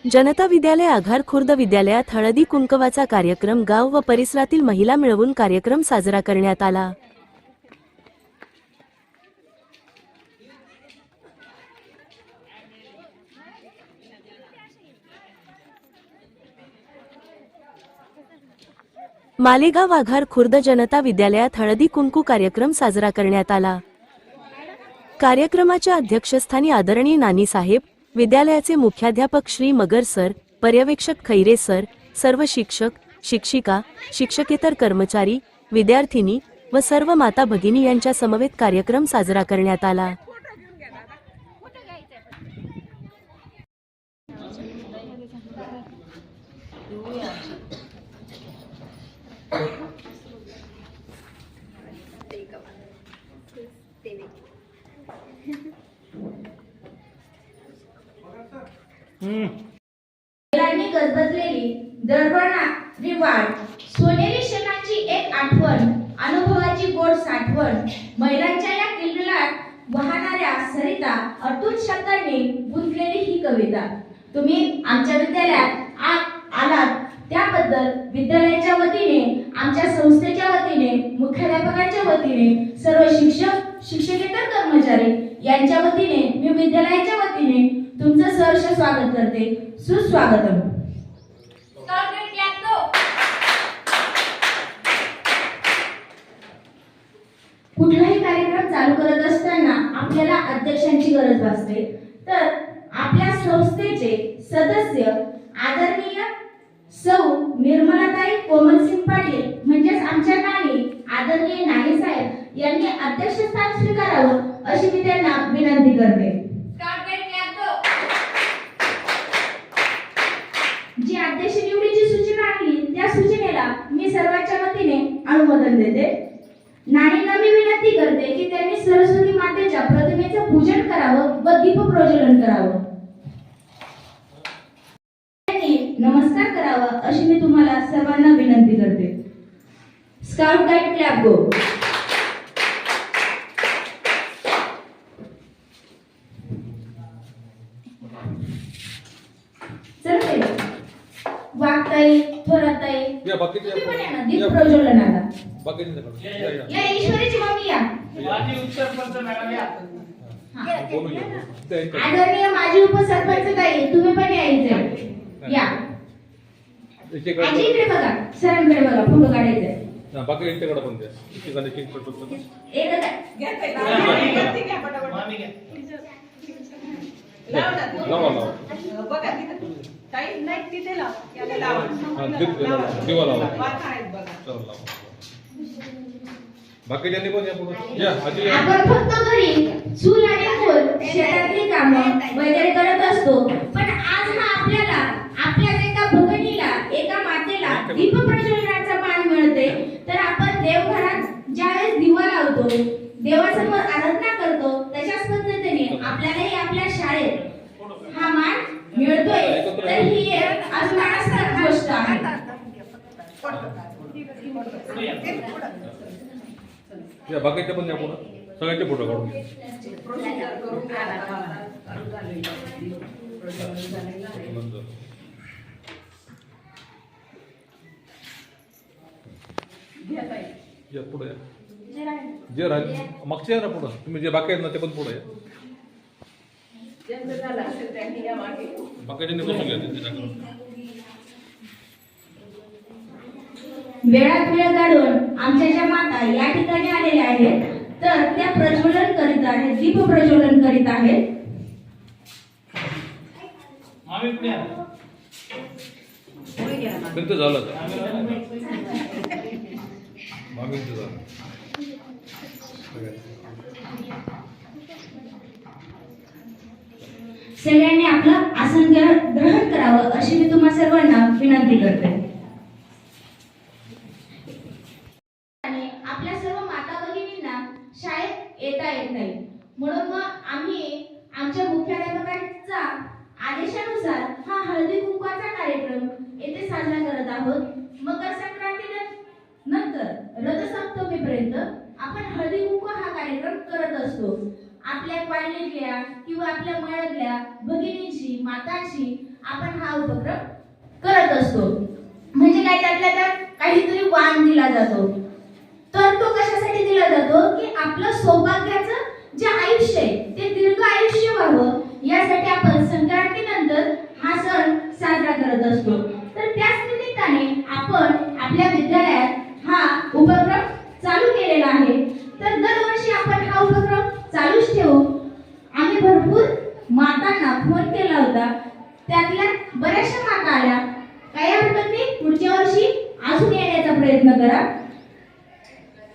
जनता विद्यालय आघार खुर्द विद्यालयात हळदी कुंकवाचा कार्यक्रम गाव व परिसरातील महिला मिळवून कार्यक्रम साजरा करण्यात आला। मालेगाव आघार खुर्द जनता विद्यालयात हळदी कुंकू कार्यक्रम साजरा करण्यात आला। कार्यक्रमाच्या अध्यक्षस्थानी आदरणीय नानी साहेब, विद्यालयाचे मुख्याध्यापक श्री मगर सर, पर्यवेक्षक खैरे सर, सर्व शिक्षक, शिक्षिका, शिक्षकेतर कर्मचारी, विद्यार्थिनी व सर्व माता भगिनी यांच्या समवेत कार्यक्रम साजरा करण्यात आला। महिलांनी गजबजलेली दरवळणारी वाट, सोनेरी क्षणांची एक आठवण, अनुभवाची गोड साठवण, महिलांच्या या किलबिलाट वाहणाऱ्या सरिता, अतुल शब्दांनी गुंतलेली ही कविता। तुम्ही आमच्या विद्यालयात आलात त्याबद्दल विद्यालयाच्या वतीने, आमच्या संस्थेच्या वतीने, मुख्याध्यापकांच्या वतीने, सर्व शिक्षक, शिक्षकेतर कर्मचारी यांच्या वतीने मी विद्यालयाच्या वतीने तुमचं सहर्ष स्वागत करते। सुस्वागतम। कुठलाही कार्यक्रम चालू करत असताना आपल्याला अध्यक्षांची गरज भासते, तर आपल्या संस्थेचे सदस्य आदरणीय सौ निर्मलाताई कोमलसिंग पाटील म्हणजेच आमच्या नानी, आदरणीय नानी साहेब यांनी अध्यक्षस्थान स्वीकारावं अशी मी त्यांना विनंती करते। जी अध्यक्ष निवडीची सूचना आणली त्या सूचनेला मी सर्वांच्या वतीने अनुमोदन देते। नानींना मी विनंती करते की त्यांनी सरस्वती मातेच्या प्रतिमेचं पूजन करावं व दीप प्रज्वलन करावं, त्यांनी नमस्कार करावा अशी मी तुम्हाला सर्वांना विनंती करते। स्काउट गाईड क्लॅप गो। चल वागताई, थोराताई, तुम्ही पण या ना दीप प्रज्वलनाला। या ईश्वरीची मम्मी या। आदरणीय माजी उपसरपंच ताई, तुम्ही पण यायचे या। आजी इकडे बघा, सरांकडे बघा, फोटो काढायचे। बाकी यांच्याकडे पण द्या, एकाने किंग करतो लावा बघा काही नाही तिथे लावा, याला लावा, दिवा लावा, चला लावा। बाकी ज्यांनी पण या पुढे या आजी। आपण फक्त घरी चूल आणि मूल शेतातली कामं वगैरे करत असतो, पण आज हा आपल्याला आपल्या एका भगिनीला, एका मातेला दीप प्रज्वलनाचा मान मिळते, तर आपण देवघरात ज्यावेळेस दिवा लावतो, देवासमोर आराधना करतो, तशाच पद्धतीने आपल्यालाही आपल्या शाळेत हा मान मिळतोय, तर ही एक अभिमानास्पद गोष्ट आहे। या बाकीचे पण या पुढे सगळ्यांचे फोटो काढून या पुढे या, जे राहील मागचे या ना पुढे, तुम्ही जे बाकी आहेत ना ते पण पुढे या, बाकीच्यांनी बसून घ्या। वेळात वेळ काढून आमच्या ज्या माता या ठिकाणी आलेल्या आहेत, तर त्या प्रज्वलन करीत आहेत, दीप प्रज्वलन करीत आहेत। मिनिट झालं का? मिनिट झालं। सगळ्यांनी आपलं आसन ग्रहण करावं अशी मी तुम्हा सर्वांना विनंती करते। आणि आपल्या सर्व माता भगिनींना शाळेत येता येत नाही, म्हणून मग आम्ही आमच्या मुख्याध्यापकांच्या आदेशानुसार हा हळदी कुंकवाचा कार्यक्रम येथे साजरा करत आहोत। मकर संक्रांती नंतर रथसप्तमीपर्यंत आपण हळदी कुंकू हा कार्यक्रम करत असतो। आपल्या कॉलनीतल्या किंवा आपल्या मळ्यातल्या भगिनींशी मातांशी आपण हा उपक्रम करत असतो. म्हणजे काय, त्यातल्या त्यात काहीतरी वाण दिला जातो. तर तो कशासाठी दिला जातो की आपलं सौभाग्याचं जे आयुष्य आहे ते दीर्घ आयुष्य व्हावं यासाठी आपण संक्रांतीनंतर हा सण साजरा करत असतो. तर त्याच निमित्ताने आपण आपल्या विद्यालयात हा उपक्रम चालू केलेला आहे. तर दरवर्षी आपण हा उपक्रम चालूच ठेवू. आम्ही भरपूर मातांना फोन केला होता, त्यातल्या बऱ्याचशा माता आल्या. काही हरकत नाही, पुढच्या वर्षी अजून येण्याचा प्रयत्न करा.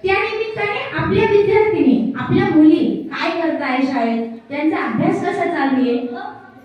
त्या निमित्ताने आपल्या विद्यार्थिनी, आपल्या मुली काय करताय शाळेत, त्यांचा अभ्यास कसा चालू आहे,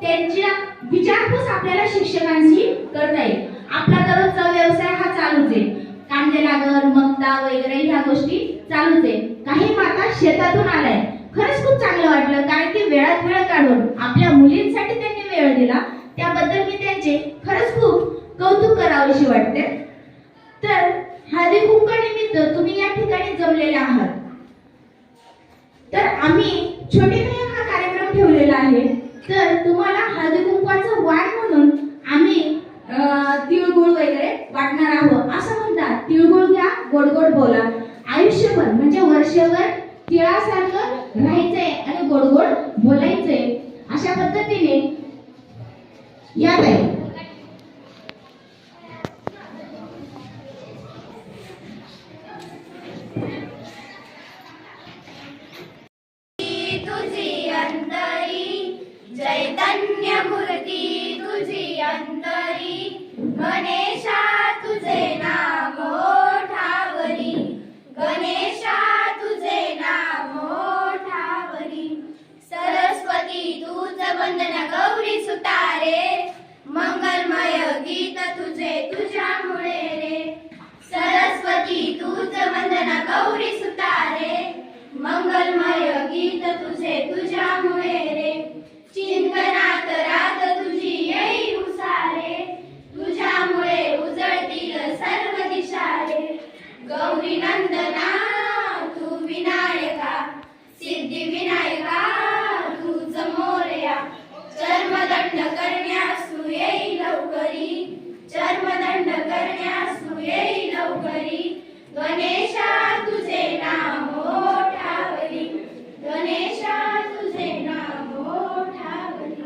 त्यांच्या विचारपूस आपल्याला शिक्षकांशी करता येईल. आपला दररोजचा व्यवसाय हा चालूच आहे. कांदे लागण, मक्ता वगैरे ह्या गोष्टी चालूच आहे. काही माता शेतातून आलाय, खरंच खूप चांगलं वाटलं, कारण की वेळात वेळ काढून आपल्या मुलींसाठी त्यांनी वेळ दिला. त्याबद्दल मी त्यांचे खरंच खूप कौतुक करावेशी वाटते. तर हळदी कुंकवानिमित्त तुम्ही या ठिकाणी जमलेले आहात. तर आम्ही छोटेखानी हा कार्यक्रम ठेवलेला आहे. तर तुम्हाला हळदी कुंकवाचं वाण म्हणून आम्ही तिळगुळ वगैरे वाटणार आहोत. असं म्हणतात, तिळगुळ घ्या, गोड गोड बोला. आयुष्यभर म्हणजे वर्षभर तिळासारखं राहायचंय आणि गोड गोड बोलायचंय. अशा पद्धतीने या ताई तुझी अंतरी चैतन्य मूर्ती, तुझी अंतरी गणेशा तुझे नाम ओठावरी, गणेशा तुझे नाम ओठावरी. सरस्वती तूच वंदन गौरी सुतारे, मंगलमय गीत तुझे तुझ्यामुळे रे. सरस्वती तूच वंदन गौरी सुतारे, मंगलमय गीत तुझे तुझ्यामुळे रे. चिंतनात रात तुझी येई उसारे, तुझ्यामुळे उजळतील सर्व दिशा रे. गौरी नंदना तू विनायका, सिद्धी विनायका तूच मोरया. चर्मदंड करण्यास तू येई लवकरी, चर्मदंड करण्यास तू येई लवकरी. गणेशा तुझे नाम ओठावरी, गणेशा तुझे नाम ओठावरी.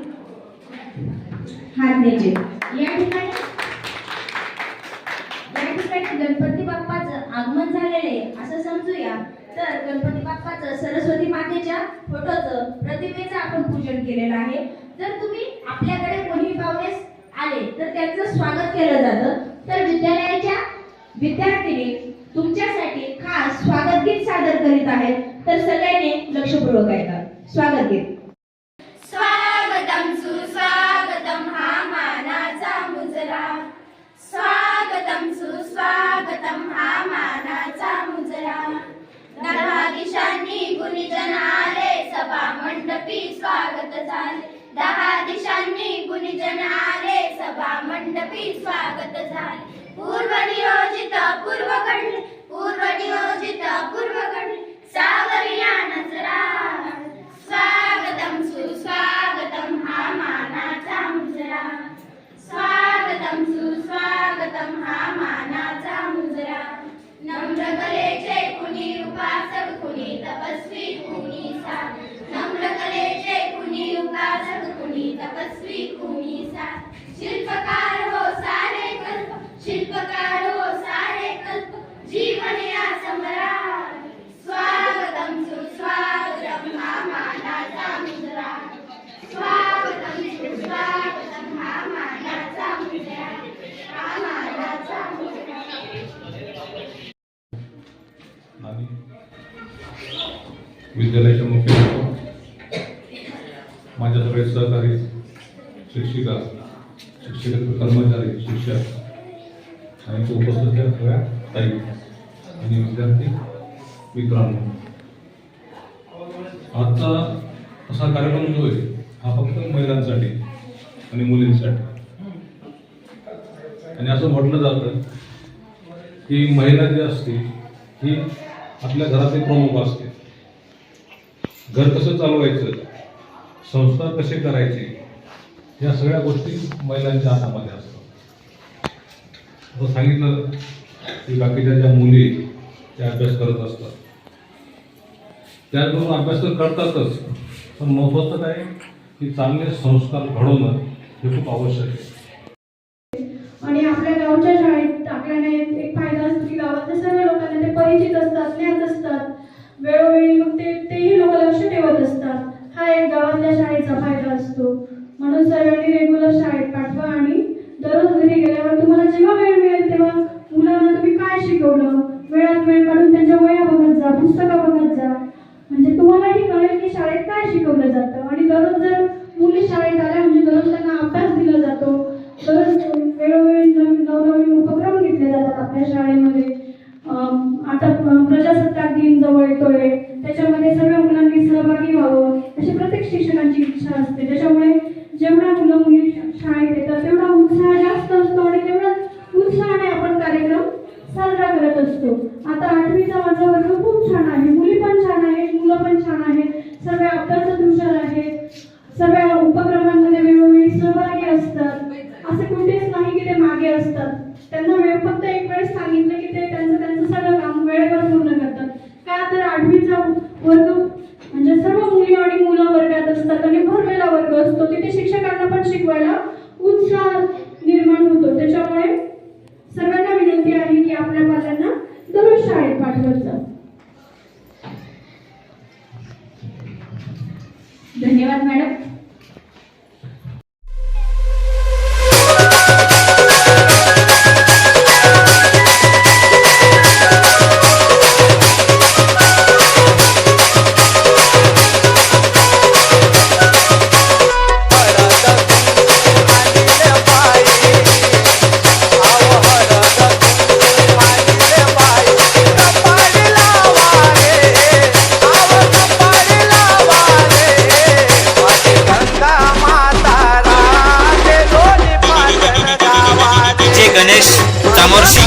हात द्यायचे. या ठिकाणी गणपती बाप्पाचं आगमन झालेले असं समजूया. तर गणपती बाप्पाचं सरस्वती मातेच्या फोटोचं प्रतिमेचं आपण पूजन केलेलं आहे. जर तुम्ही आपल्याकडे कोणी पाहुणे आले तर त्यांचं स्वागत केलं जातं. तर विद्यालयाच्या विद्यार्थिनी तुमच्यासाठी खास स्वागत गीत सादर करीत आहेत. तर सगळ्यांनी लक्षपूर्वक ऐका. स्वागत गीत. स्वागतम सुस्वागतम हा मानाचा मुजरा, स्वागतम सुस्वागतम हा मानाचा मुजरा. 10 दिशांनी गुणीजन आले, सभा मंडपी स्वागत झाले. 10 दिशांनी गुणीजन आले, सभा मंडपी स्वागत झाले. पूर्व नियोजित पूर्व घडले, पूर्व नियोजित पूर्व घडले, सावरिया नजरा. स्वागतम सुस्वागतम हा मानाचा मुजरा, स्वागतम सुस्वागतम हा मानाचा मुजरा. नम्र कलेचे कुणी उपासक, कुणी तपस्वी, कुणी साध. नम्र कलेचे कुणी उपासक, कुणी तपस्वी, कुणी साध. शिल्पकार हो सारे कल्प, शिल्पकार हो सारे कल्प, जीवन या सम्राट. स्वागतम सुस्वागतम हा मानाचा मुजरा, स्वागतम सुस्वागतम हा मानाचा मुजरा, हा मानाचा मुजरा. आणि विद्यालयाचे मुख्याध्यापक, माझ्या सगळे सहकारी, शिक्षिका, शिक्षक कर्मचारी, शिक्षक आणि उपस्थित सगळ्या ताई आणि विद्यार्थी मित्रांनो, आजचा असा कार्यक्रम जो आहे हा फक्त महिलांसाठी आणि मुलींसाठी. आणि असं म्हटलं जातं की महिला जी असते ही आपल्या घराचे प्रमुख असते. घर कसं चालवायचं संस्कार कसे करायचे या सगळ्या गोष्टी महिलांच्या हातामध्ये असतात. असं सांगितलं की बाकीच्या ज्या मुली त्या अभ्यास करत असतात, त्याचबरोबर अभ्यास तर करतातच, पण महत्त्वाचं काय की चांगले संस्कार घडवणं हे खूप आवश्यक आहे. आणि आपल्या गावच्या शाळेत टाकल्याने एक फायदा असतो की गावातल्या सर्व लोकांना ते परिचित असतात, ज्ञात असतात. वेळोवेळी मग तेही लोक लक्ष ठेवत असतात. हा एक गावातल्या शाळेचा फायदा असतो. म्हणून सर्वांनी रेग्युलर शाळेत पाठवा आणि दररोज घरी गेल्यावर तुम्हाला जेव्हा वेळ मिळेल तेव्हा मुलांना तुम्ही काय शिकवलं, वेळात वेळ काढून त्यांच्या वह्या बघत जा, पुस्तकं बघत जा. म्हणजे तुम्हालाही कळेल की शाळेत काय शिकवलं जातं. आणि दररोज जर मुली शाळेत आल्या म्हणजे दररोज त्यांना अभ्यास दिला जातो. दररोज वेळोवेळी नवनवीन उपक्रम घेतले जातात आपल्या शाळेमध्ये. आता प्रजासत्ताक दिन जवळ येतोय, त्याच्यामध्ये सगळ्या मुलांनी सहभागी व्हावं अशी प्रत्येक शिक्षकांची इच्छा असते. त्याच्यामुळे जेवढ्या मुलं मुली शाळेत येतात तेवढा उत्साह जास्त असतो आणि तेवढा उत्साहाने आपण कार्यक्रम साजरा करत असतो. आता 8वीचा माझा वर्ग खूप छान आहे. मुली पण छान आहेत, मुलं पण छान आहेत. सर्व अभ्यासात हुशार आहेत. सर्व उपक्रमांमध्ये वेळोवेळी सहभागी असतात. असे कुठेच नाही की ते मागे असतात. त्यांना वेळ फक्त एक वेळेस सांगितलं की ते त्यांचं सगळं काम वेळेवर पूर्ण करतात. का तर 8वीचा वर्ग म्हणजे सर्व मुली आणि मुलं वर्गात असतात आणि भरलेला वर्ग असतो. तिथे शिक्षकांना पण शिकवायला उत्साह निर्माण होतो. त्याच्यामुळे सर्वांना विनंती आहे की आपल्या पाल्यांना दररोज शाळेत पाठवत जा. धन्यवाद मॅडम. गणेश चामोर्शी